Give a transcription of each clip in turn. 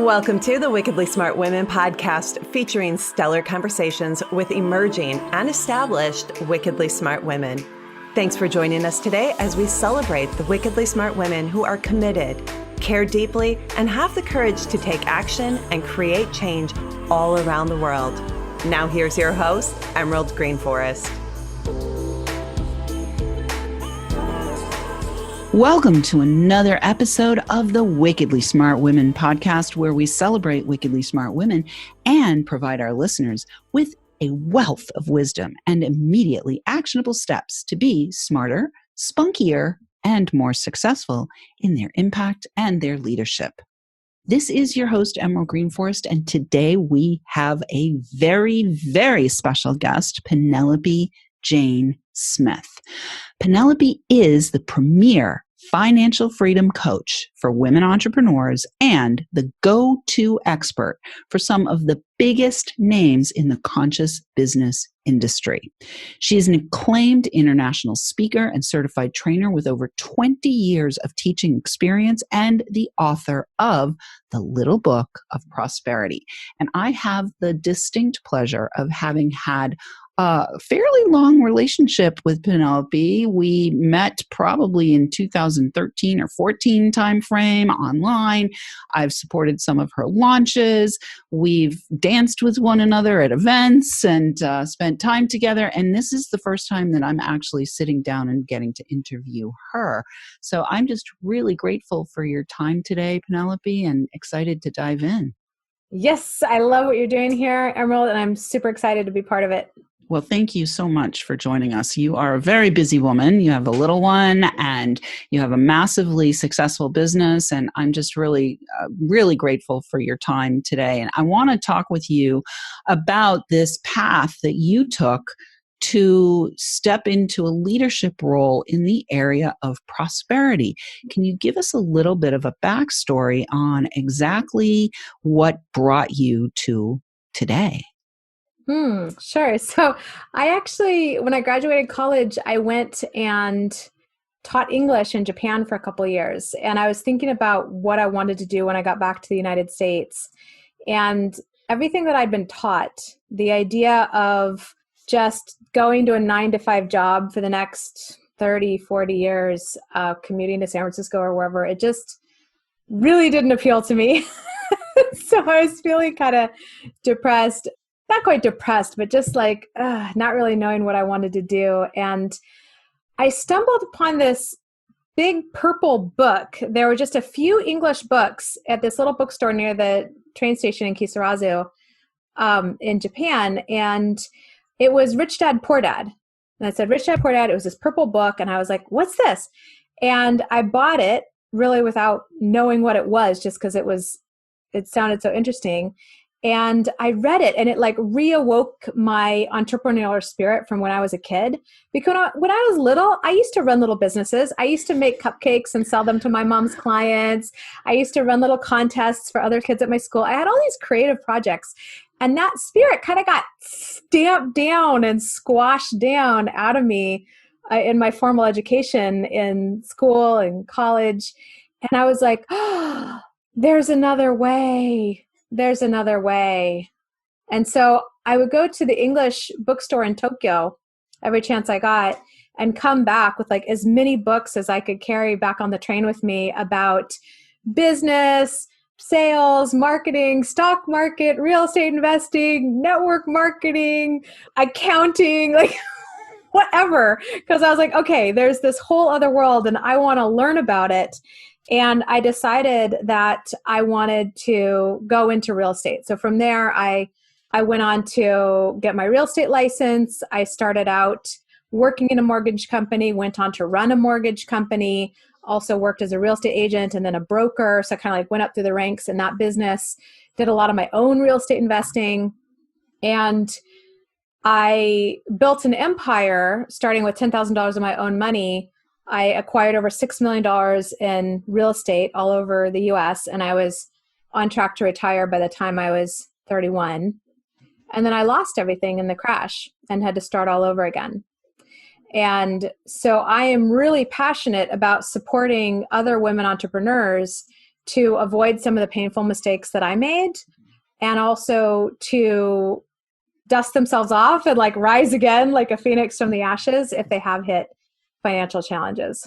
Welcome to the Wickedly Smart Women podcast, featuring stellar conversations with emerging and established wickedly smart women. Thanks for joining us today as we celebrate the wickedly smart women who are committed, care deeply, and have the courage to take action and create change all around the world. Now here's your host, Emerald Greenforest. Welcome to another episode of the Wickedly Smart Women podcast, where we celebrate wickedly smart women and provide our listeners with a wealth of wisdom and immediately actionable steps to be smarter, spunkier, and more successful in their impact and their leadership. This is your host, Emerald Greenforest, and today we have a very, very special guest, Penelope Jane Smith. Penelope is the premier financial freedom coach for women entrepreneurs and the go-to expert for some of the biggest names in the conscious business industry. She is an acclaimed international speaker and certified trainer with over 20 years of teaching experience and the author of The Little Book of Prosperity. And I have the distinct pleasure of having had a fairly long relationship with Penelope. We met probably in 2013 or 14 timeframe online. I've supported some of her launches. We've danced with one another at events and spent time together. And this is the first time that I'm actually sitting down and getting to interview her. So I'm just really grateful for your time today, Penelope, and excited to dive in. Yes, I love what you're doing here, Emerald, and I'm super excited to be part of it. Well, thank you so much for joining us. You are a very busy woman. You have a little one and you have a massively successful business. And I'm just really grateful for your time today. And I want to talk with you about this path that you took to step into a leadership role in the area of prosperity. Can you give us a little bit of a backstory on exactly what brought you to today? Sure. So I actually, when I graduated college, I went and taught English in Japan for a couple of years. And I was thinking about what I wanted to do when I got back to the United States. And everything that I'd been taught, the idea of just going to a 9-to-5 job for the next 30, 40 years, commuting to San Francisco or wherever, it just really didn't appeal to me. So I was feeling kind of depressed. Not quite depressed, but just like not really knowing what I wanted to do. And I stumbled upon this big purple book. There were just a few English books at this little bookstore near the train station in Kisarazu in Japan. And it was Rich Dad, Poor Dad. And I said, Rich Dad, Poor Dad. It was this purple book. And I was like, what's this? And I bought it really without knowing what it was, just because it sounded so interesting. And I read it and it like reawoke my entrepreneurial spirit from when I was a kid. Because when I was little, I used to run little businesses. I used to make cupcakes and sell them to my mom's clients. I used to run little contests for other kids at my school. I had all these creative projects. And that spirit kind of got stamped down and squashed down out of me in my formal education in school and college. And I was like, oh, there's another way. There's another way. And so I would go to the English bookstore in Tokyo every chance I got and come back with like as many books as I could carry back on the train with me about business, sales, marketing, stock market, real estate investing, network marketing, accounting, like whatever. Because I was like, okay, there's this whole other world and I want to learn about it. And I decided that I wanted to go into real estate. So from there, I went on to get my real estate license. I started out working in a mortgage company, went on to run a mortgage company, also worked as a real estate agent and then a broker. So I kind of like went up through the ranks in that business, did a lot of my own real estate investing. And I built an empire starting with $10,000 of my own money. I acquired over $6 million in real estate all over the US, and I was on track to retire by the time I was 31. And then I lost everything in the crash and had to start all over again. And so I am really passionate about supporting other women entrepreneurs to avoid some of the painful mistakes that I made, and also to dust themselves off and like rise again like a phoenix from the ashes if they have hit financial challenges.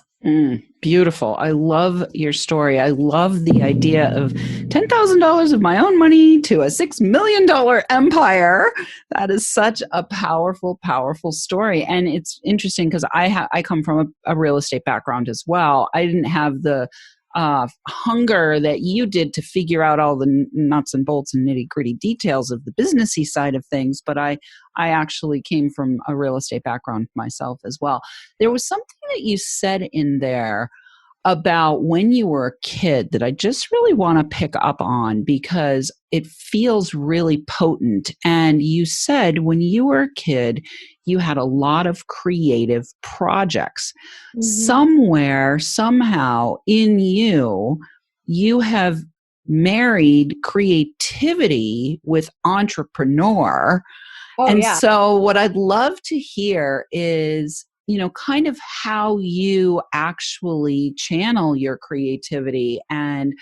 Beautiful. I love your story. I love the idea of $10,000 of my own money to a $6 million empire. That is such a powerful, powerful story. And it's interesting because I come from a real estate background as well. I didn't have the hunger that you did to figure out all the nuts and bolts and nitty gritty details of the businessy side of things. But I actually came from a real estate background myself as well. There was something that you said in there about when you were a kid that I just really want to pick up on because it feels really potent. And you said when you were a kid, you had a lot of creative projects. Mm-hmm. Somewhere, somehow in you, you have married creativity with entrepreneur. So what I'd love to hear is, kind of how you actually channel your creativity and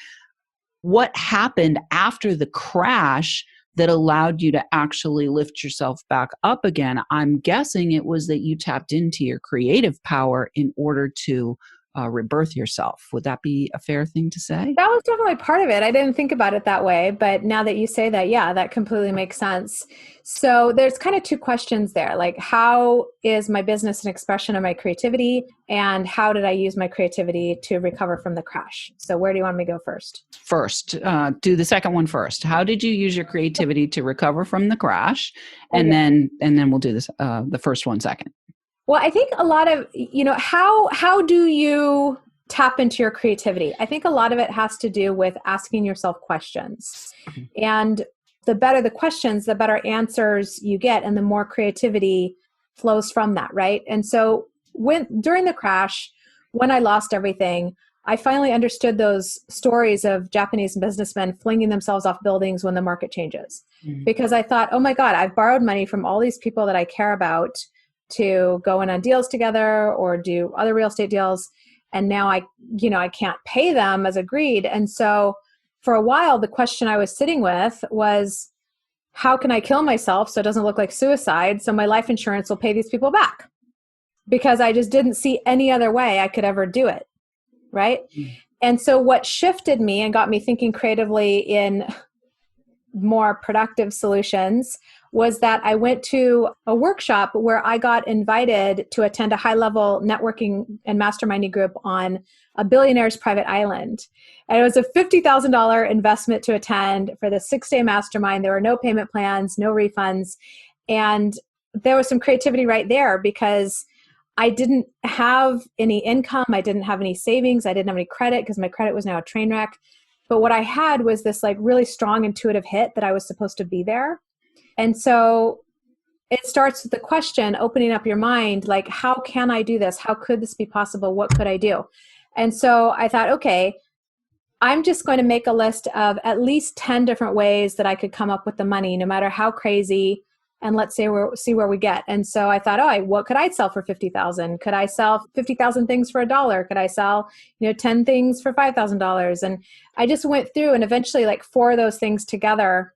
what happened after the crash that allowed you to actually lift yourself back up again. I'm guessing it was that you tapped into your creative power in order to rebirth yourself. Would that be a fair thing to say? That was definitely part of it. I didn't think about it that way, but now that you say that, yeah, that completely makes sense. So there's kind of two questions there. Like, how is my business an expression of my creativity? And how did I use my creativity to recover from the crash? So where do you want me to go first? First, do the second one first. How did you use your creativity to recover from the crash? And then we'll do this, the first one second. Well, I think a lot of, how do you tap into your creativity? I think a lot of it has to do with asking yourself questions. And the better the questions, the better answers you get, and the more creativity flows from that, right? And so during the crash, when I lost everything, I finally understood those stories of Japanese businessmen flinging themselves off buildings when the market changes. Because I thought, oh my God, I've borrowed money from all these people that I care about to go in on deals together or do other real estate deals. And now I can't pay them as agreed. And so for a while, the question I was sitting with was, how can I kill myself so it doesn't look like suicide, so my life insurance will pay these people back? Because I just didn't see any other way I could ever do it, right? And so what shifted me and got me thinking creatively in more productive solutions was that I went to a workshop where I got invited to attend a high-level networking and masterminding group on a billionaire's private island. And it was a $50,000 investment to attend for the 6-day mastermind. There were no payment plans, no refunds. And there was some creativity right there because I didn't have any income. I didn't have any savings. I didn't have any credit because my credit was now a train wreck. But what I had was this like really strong intuitive hit that I was supposed to be there. And so it starts with the question, opening up your mind, like, how can I do this? How could this be possible? What could I do? And so I thought, okay, I'm just going to make a list of at least 10 different ways that I could come up with the money, no matter how crazy, and let's see where we get. And so I thought, what could I sell for $50,000? Could I sell 50,000 things for $1? Could I sell, 10 things for $5,000? And I just went through, and eventually like 4 of those things together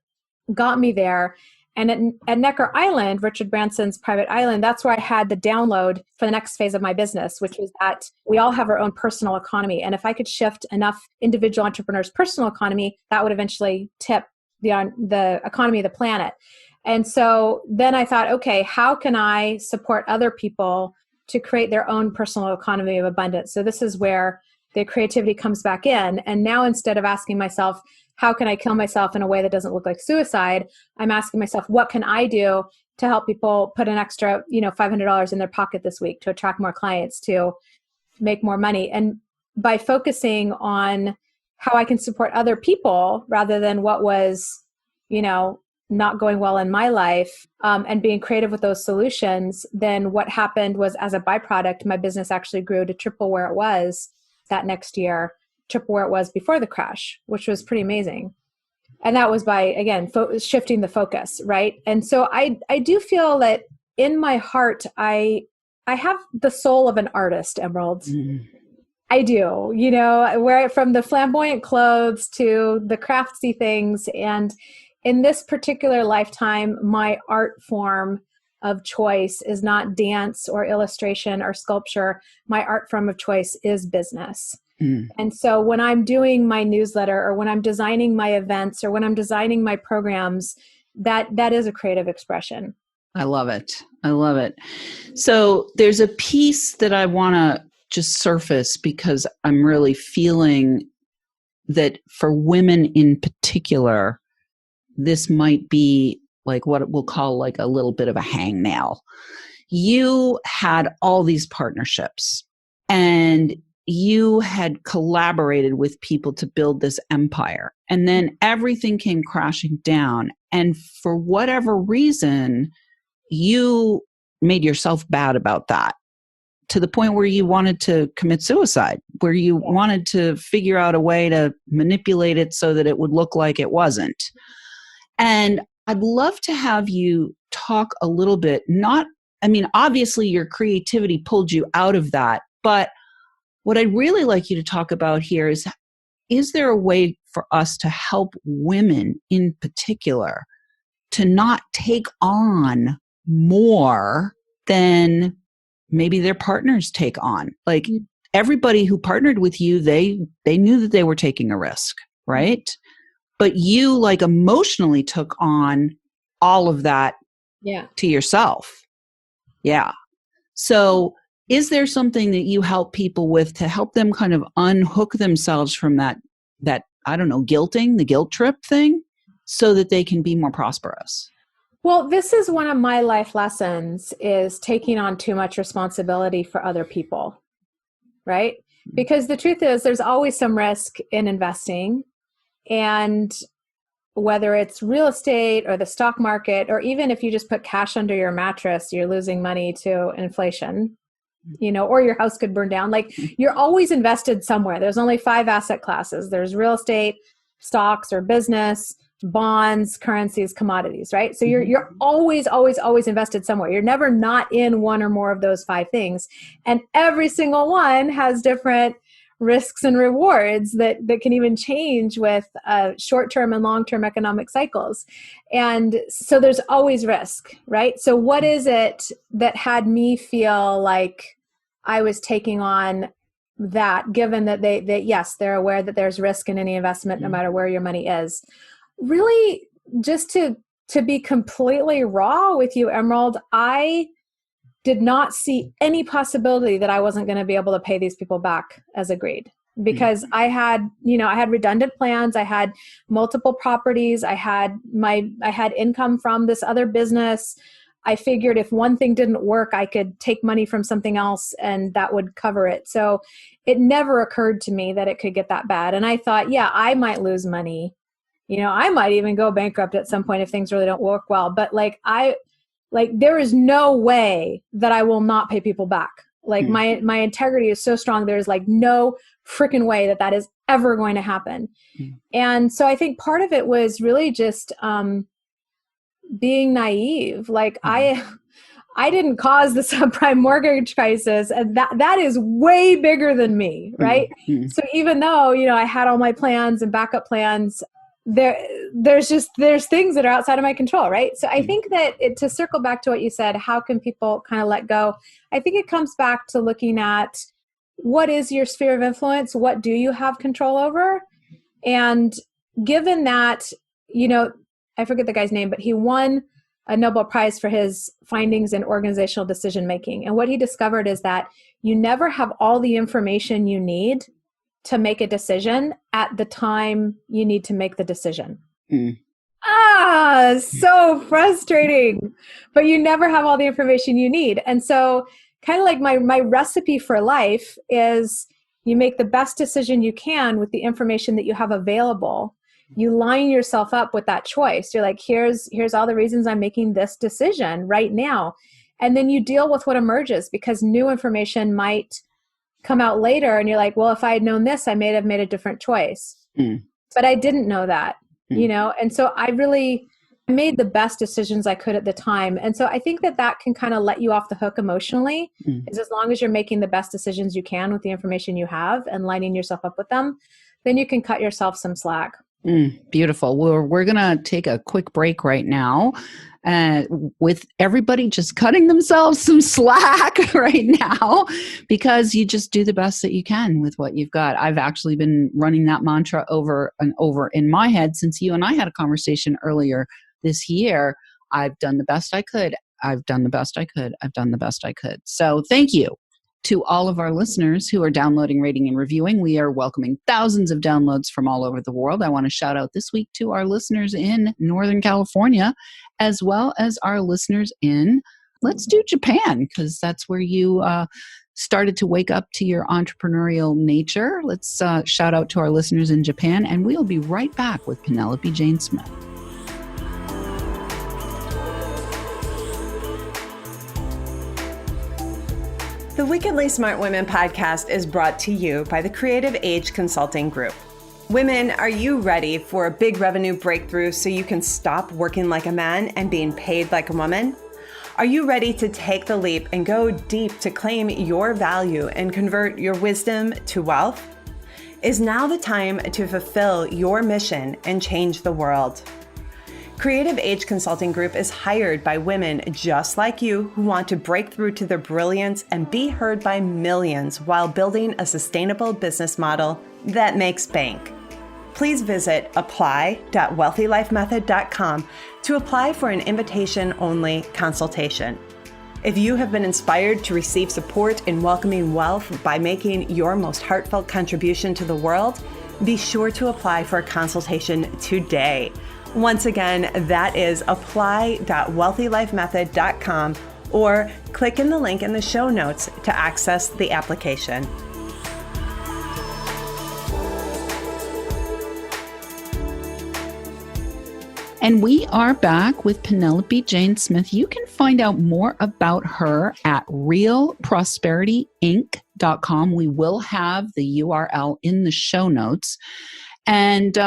got me there. And at Necker Island, Richard Branson's private island, that's where I had the download for the next phase of my business, which was that we all have our own personal economy. And if I could shift enough individual entrepreneurs' personal economy, that would eventually tip the economy of the planet. And so then I thought, okay, how can I support other people to create their own personal economy of abundance? So this is where the creativity comes back in. And now instead of asking myself, how can I kill myself in a way that doesn't look like suicide? I'm asking myself, what can I do to help people put an extra, $500 in their pocket this week to attract more clients, to make more money? And by focusing on how I can support other people rather than what was, not going well in my life, and being creative with those solutions, then what happened was, as a byproduct, my business actually grew to triple where it was that next year, triple where it was before the crash, which was pretty amazing. And that was by, again, shifting the focus, right? And so I do feel that in my heart, I have the soul of an artist, Emerald. I do, you know, where from the flamboyant clothes to the craftsy things. And in this particular lifetime, my art form of choice is not dance or illustration or sculpture. My art form of choice is business. Mm. And so when I'm doing my newsletter or when I'm designing my events or when I'm designing my programs, that is a creative expression. I love it. I love it. So there's a piece that I want to just surface because I'm really feeling that for women in particular, this might be like what we'll call like a little bit of a hangnail. You had all these partnerships and you had collaborated with people to build this empire. And then everything came crashing down. And for whatever reason, you made yourself bad about that to the point where you wanted to commit suicide, where you wanted to figure out a way to manipulate it so that it would look like it wasn't. And I'd love to have you talk a little bit, obviously your creativity pulled you out of that, but what I'd really like you to talk about here is there a way for us to help women in particular to not take on more than maybe their partners take on? Like everybody who partnered with you, they knew that they were taking a risk, right? But you like emotionally took on all of that to yourself. Yeah. So is there something that you help people with to help them kind of unhook themselves from that, I don't know, the guilt trip thing so that they can be more prosperous? Well, this is one of my life lessons is taking on too much responsibility for other people, right? Because the truth is there's always some risk in investing, and whether it's real estate or the stock market, or even if you just put cash under your mattress, you're losing money to inflation, you know, or your house could burn down. Like you're always invested somewhere. There's only 5 asset classes. There's real estate, stocks or business, bonds, currencies, commodities, right? So you're always invested somewhere. You're never not in one or more of those 5 things. And every single one has different risks and rewards that can even change with short-term and long-term economic cycles. And so there's always risk, right? So what is it that had me feel like I was taking on that, given that yes, they're aware that there's risk in any investment, no matter where your money is? Really, just to be completely raw with you, Emerald, I did not see any possibility that I wasn't going to be able to pay these people back as agreed, because I had redundant plans. I had multiple properties. I had income from this other business. I figured if one thing didn't work, I could take money from something else and that would cover it. So it never occurred to me that it could get that bad. And I thought, yeah, I might lose money. You know, I might even go bankrupt at some point if things really don't work well. But there is no way that I will not pay people back. Like my integrity is so strong. There's like no freaking way that is ever going to happen. And so I think part of it was really just being naive. Like I didn't cause the subprime mortgage crisis, and that is way bigger than me, right? So even though, you know, I had all my plans and backup plans, there's things that are outside of my control, right? So I think that to circle back to what you said, how can people kind of let go? I think it comes back to looking at what is your sphere of influence? What do you have control over? And given that, you know, I forget the guy's name, but he won a Nobel Prize for his findings in organizational decision making. And what he discovered is that you never have all the information you need to make a decision at the time you need to make the decision. So frustrating, but you never have all the information you need. And so kind of like my recipe for life is you make the best decision you can with the information that you have available. You line yourself up with that choice. You're like, here's all the reasons I'm making this decision right now. And then you deal with what emerges, because new information might come out later and you're like, well, if I had known this, I may have made a different choice. But I didn't know that, you know? And so I really I made the best decisions I could at the time. And so I think that that can kind of let you off the hook emotionally, is as long as you're making the best decisions you can with the information you have and lining yourself up with them, then you can cut yourself some slack. Beautiful. We're going to take a quick break right now, with everybody just cutting themselves some slack right now, because you just do the best that you can with what you've got. I've actually been running that mantra over and over in my head since you and I had a conversation earlier this year. I've done the best I could. I've done the best I could. I've done the best I could. So thank you to all of our listeners who are downloading, rating, and reviewing. We are welcoming thousands of downloads from all over the world. I want to shout out this week to our listeners in Northern California, as well as our listeners in, let's do Japan, because that's where you started to wake up to your entrepreneurial nature. Let's shout out to our listeners in Japan, and we'll be right back with Penelope Jane Smith. The Wickedly Smart Women podcast is brought to you by the Creative Age Consulting Group. Women, are you ready for a big revenue breakthrough so you can stop working like a man and being paid like a woman? Are you ready to take the leap and go deep to claim your value and convert your wisdom to wealth? Is now the time to fulfill your mission and change the world? Creative Age Consulting Group is hired by women just like you who want to break through to their brilliance and be heard by millions while building a sustainable business model that makes bank. Please visit apply.wealthylifemethod.com to apply for an invitation-only consultation. If you have been inspired to receive support in welcoming wealth by making your most heartfelt contribution to the world, be sure to apply for a consultation today. Once again, that is apply.wealthylifemethod.com, or click in the link in the show notes to access the application. And we are back with Penelope Jane Smith. You can find out more about her at realprosperityinc.com. We will have the URL in the show notes. And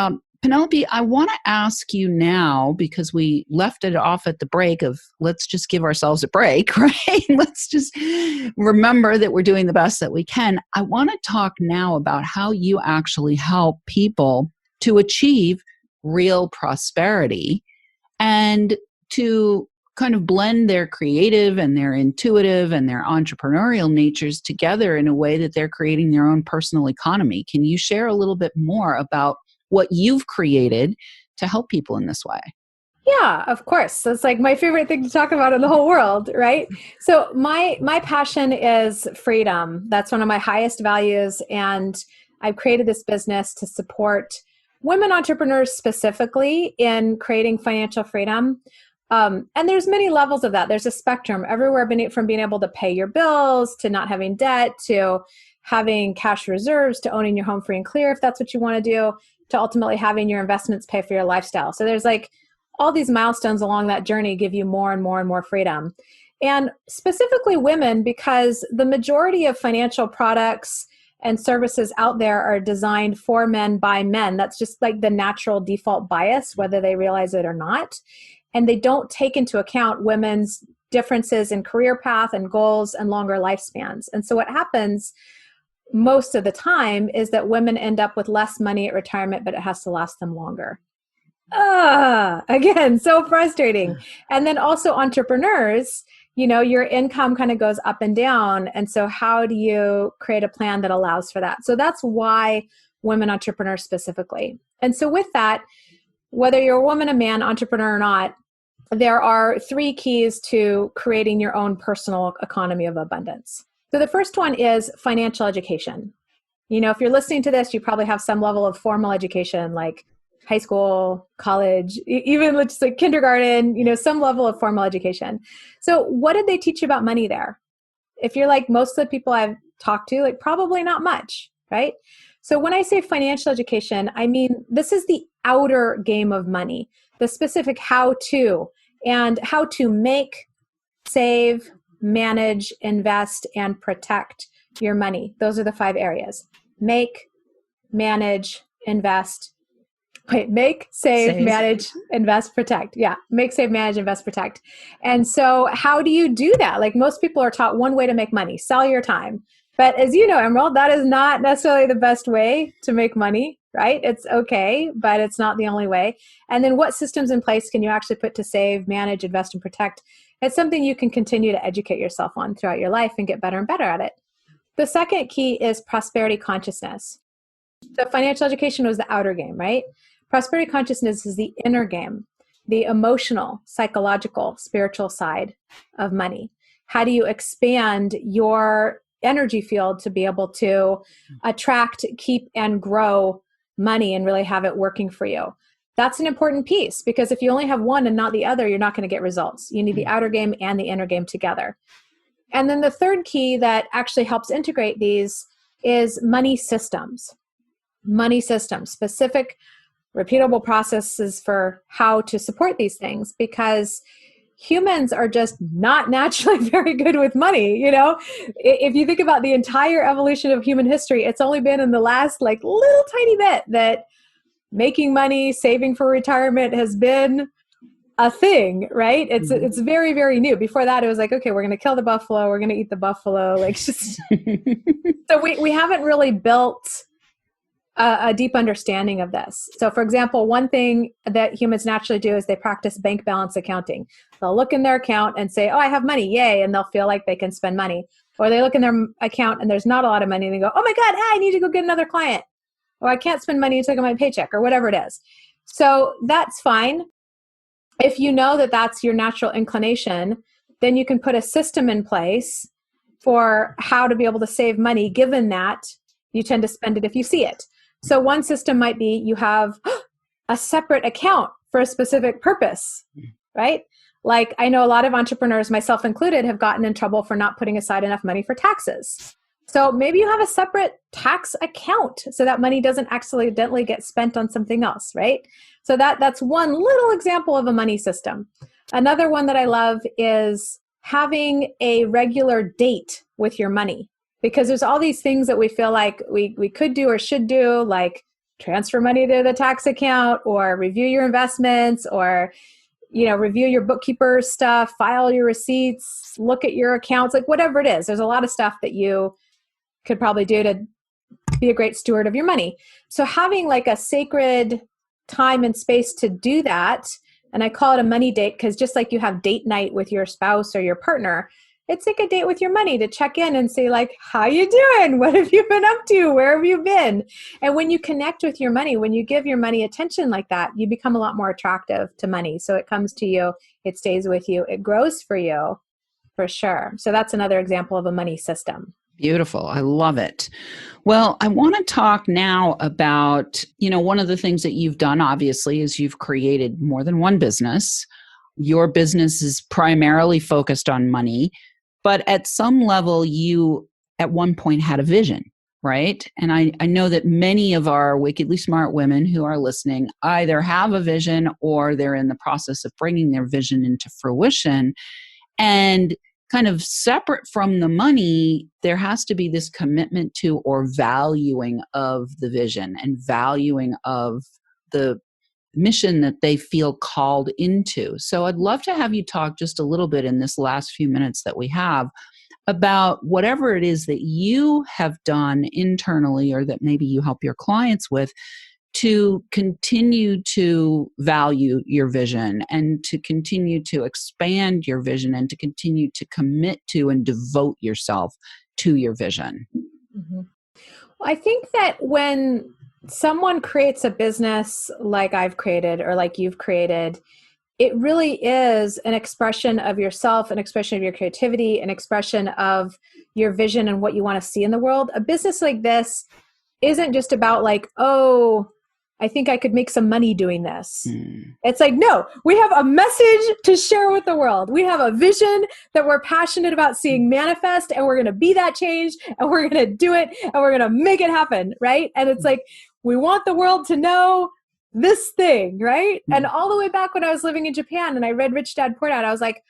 Penelope, I want to ask you now, because we left it off at the break of let's just give ourselves a break, right? Let's just remember that we're doing the best that we can. I want to talk now about how you actually help people to achieve real prosperity and to kind of blend their creative and their intuitive and their entrepreneurial natures together in a way that they're creating their own personal economy. Can you share a little bit more about what you've created to help people in this way? Yeah, of course. That's like my favorite thing to talk about in the whole world, right? So my passion is freedom. That's one of my highest values. And I've created this business to support women entrepreneurs specifically in creating financial freedom. And there's many levels of that. There's a spectrum everywhere from being able to pay your bills, to not having debt, to having cash reserves, to owning your home free and clear if that's what you want to do, to ultimately having your investments pay for your lifestyle. So there's like all these milestones along that journey give you more and more and more freedom. And specifically women, because the majority of financial products and services out there are designed for men by men. That's just like the natural default bias, whether they realize it or not. And they don't take into account women's differences in career path and goals and longer lifespans. And so what happens most of the time is that women end up with less money at retirement, but it has to last them longer. Again, so frustrating. And then also entrepreneurs, your income kind of goes up and down. And so how do you create a plan that allows for that? So that's why women entrepreneurs specifically. And so with that, whether you're a woman, a man, entrepreneur or not, there are 3 keys to creating your own personal economy of abundance. So the first one is financial education. If you're listening to this, you probably have some level of formal education, like high school, college, even just like kindergarten, some level of formal education. So what did they teach you about money there? If you're like most of the people I've talked to, like probably not much, right? So when I say financial education, I mean, this is the outer game of money, the specific how to, and how to make, save, manage, invest, and protect your money. Those are the 5 areas. Make, manage, invest, Wait, make, save, Save. manage, invest, protect. Yeah. Make, save, manage, invest, protect. And so how do you do that? Like most people are taught one way to make money, sell your time. But as you know, Emerald, that is not necessarily the best way to make money, right? It's okay, but it's not the only way. And then what systems in place can you actually put to save, manage, invest, and protect? It's something you can continue to educate yourself on throughout your life and get better and better at it. The second key is prosperity consciousness. So financial education was the outer game, right? Prosperity consciousness is the inner game, the emotional, psychological, spiritual side of money. How do you expand your energy field to be able to attract, keep, and grow money and really have it working for you? That's an important piece, because if you only have one and not the other, you're not going to get results. You need the outer game and the inner game together. And then the third key that actually helps integrate these is money systems. Money systems, specific repeatable processes for how to support these things, because humans are just not naturally very good with money. You know, if you think about the entire evolution of human history, it's only been in the last like little tiny bit that making money, saving for retirement has been a thing, right? It's very, very new. Before that, it was like, okay, we're going to kill the buffalo, we're going to eat the buffalo, like just so we haven't really built a deep understanding of this. So for example, one thing that humans naturally do is they practice bank balance accounting. They'll look in their account and say, oh, I have money, yay, and they'll feel like they can spend money. Or they look in their account and there's not a lot of money and they go, oh my God, I need to go get another client. Or I can't spend money until I get my paycheck, or whatever it is. So that's fine. If you know that that's your natural inclination, then you can put a system in place for how to be able to save money, given that you tend to spend it if you see it. So one system might be you have a separate account for a specific purpose, right? Like I know a lot of entrepreneurs, myself included, have gotten in trouble for not putting aside enough money for taxes. So maybe you have a separate tax account so that money doesn't accidentally get spent on something else, right? So that's one little example of a money system. Another one that I love is having a regular date with your money. Because there's all these things that we feel like we could do or should do, like transfer money to the tax account, or review your investments, or review your bookkeeper's stuff, file your receipts, look at your accounts, like whatever it is. There's a lot of stuff that you could probably do to be a great steward of your money. So having like a sacred time and space to do that, and I call it a money date, because just like you have date night with your spouse or your partner, it's like a date with your money to check in and say like, how you doing? What have you been up to? Where have you been? And when you connect with your money, when you give your money attention like that, you become a lot more attractive to money. So it comes to you, it stays with you, it grows for you, for sure. So that's another example of a money system. Beautiful. I love it. Well, I want to talk now about, one of the things that you've done, obviously, is you've created more than one business. Your business is primarily focused on money. But at some level, you at one point had a vision, right? And I know that many of our wickedly smart women who are listening either have a vision or they're in the process of bringing their vision into fruition. And kind of separate from the money, there has to be this commitment to or valuing of the vision and valuing of the mission that they feel called into. So I'd love to have you talk just a little bit in this last few minutes that we have about whatever it is that you have done internally or that maybe you help your clients with to continue to value your vision and to continue to expand your vision and to continue to commit to and devote yourself to your vision. Mm-hmm. Well, I think that when someone creates a business like I've created or like you've created, it really is an expression of yourself, an expression of your creativity, an expression of your vision and what you want to see in the world. A business like this isn't just about like, oh, I think I could make some money doing this. It's like, no, we have a message to share with the world. We have a vision that we're passionate about seeing manifest, and we're going to be that change, and we're going to do it, and we're going to make it happen, right? And it's like, we want the world to know this thing, right? And all the way back when I was living in Japan and I read Rich Dad Poor Dad, I was like,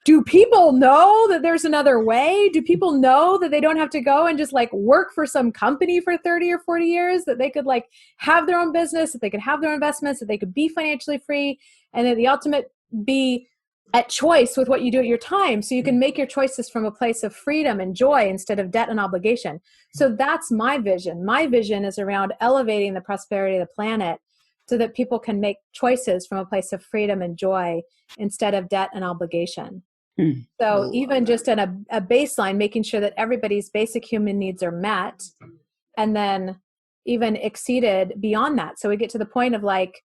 do people know that there's another way? Do people know that they don't have to go and just like work for some company for 30 or 40 years, that they could like have their own business, that they could have their investments, that they could be financially free, and that the ultimate be at choice with what you do at your time, so you can make your choices from a place of freedom and joy instead of debt and obligation. So that's my vision. My vision is around elevating the prosperity of the planet so that people can make choices from a place of freedom and joy instead of debt and obligation. So even just in a baseline, making sure that everybody's basic human needs are met, and then even exceeded beyond that. So we get to the point of like,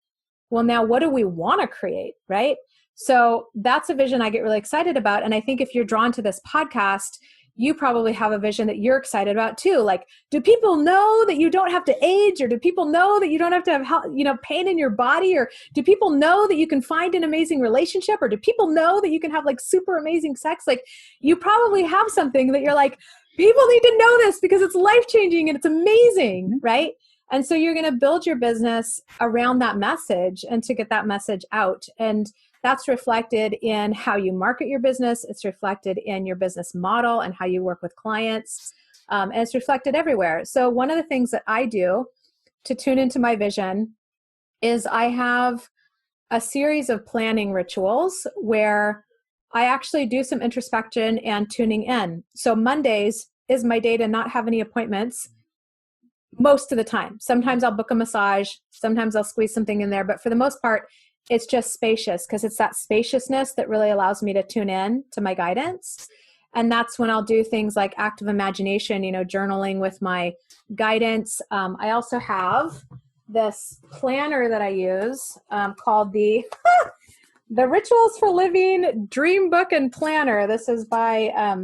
well, now what do we want to create, right? So that's a vision I get really excited about. And I think if you're drawn to this podcast, you probably have a vision that you're excited about too. Like, do people know that you don't have to age, or do people know that you don't have to have, pain in your body, or do people know that you can find an amazing relationship, or do people know that you can have like super amazing sex? Like, you probably have something that you're like, people need to know this because it's life-changing and it's amazing, right? And so you're going to build your business around that message and to get that message out. And that's reflected in how you market your business. It's reflected in your business model and how you work with clients. And it's reflected everywhere. So one of the things that I do to tune into my vision is I have a series of planning rituals where I actually do some introspection and tuning in. So Mondays is my day to not have any appointments most of the time. Sometimes I'll book a massage. Sometimes I'll squeeze something in there. But for the most part, it's just spacious, because it's that spaciousness that really allows me to tune in to my guidance. And that's when I'll do things like active imagination, journaling with my guidance. I also have this planner that I use called the Rituals for Living Dream Book and Planner. This is by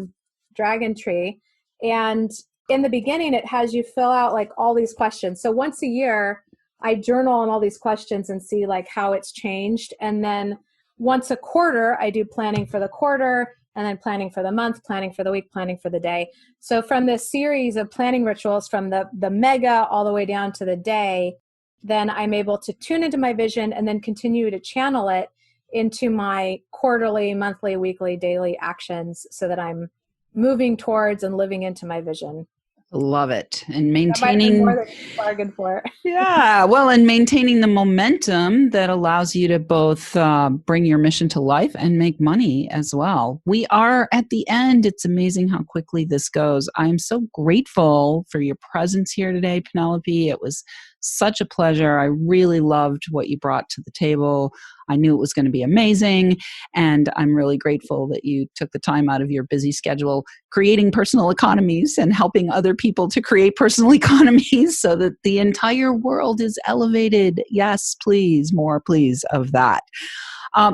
Dragon Tree. And in the beginning, it has you fill out like all these questions. So once a year, I journal on all these questions and see like how it's changed. And then once a quarter, I do planning for the quarter, and then planning for the month, planning for the week, planning for the day. So from this series of planning rituals, from the mega all the way down to the day, then I'm able to tune into my vision and then continue to channel it into my quarterly, monthly, weekly, daily actions so that I'm moving towards and living into my vision. Love it. And That might be maintaining more than you bargained for. Yeah, well, and maintaining the momentum that allows you to both bring your mission to life and make money as well. We are at the end. It's amazing how quickly this goes. I'm so grateful for your presence here today, Penelope. It was such a pleasure. I really loved what you brought to the table. I knew it was going to be amazing, and I'm really grateful that you took the time out of your busy schedule creating personal economies and helping other people to create personal economies so that the entire world is elevated. Yes, please, more please of that.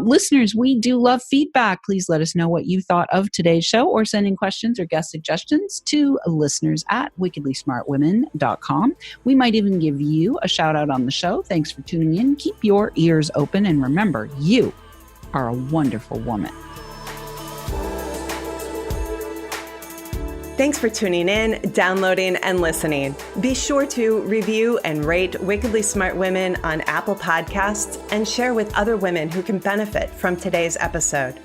Listeners, we do love feedback. Please let us know what you thought of today's show, or send in questions or guest suggestions to listeners@wickedlysmartwomen.com. We might even give you a shout out on the show. Thanks for tuning in. Keep your ears open, and remember, you are a wonderful woman. Thanks for tuning in, downloading, and listening. Be sure to review and rate Wickedly Smart Women on Apple Podcasts and share with other women who can benefit from today's episode.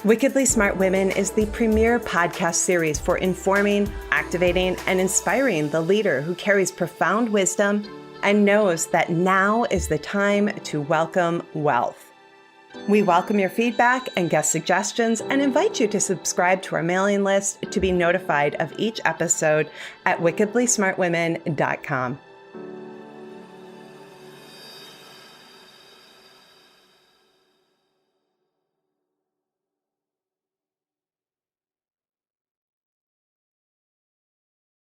Wickedly Smart Women is the premier podcast series for informing, activating, and inspiring the leader who carries profound wisdom and knows that now is the time to welcome wealth. We welcome your feedback and guest suggestions and invite you to subscribe to our mailing list to be notified of each episode at wickedlysmartwomen.com.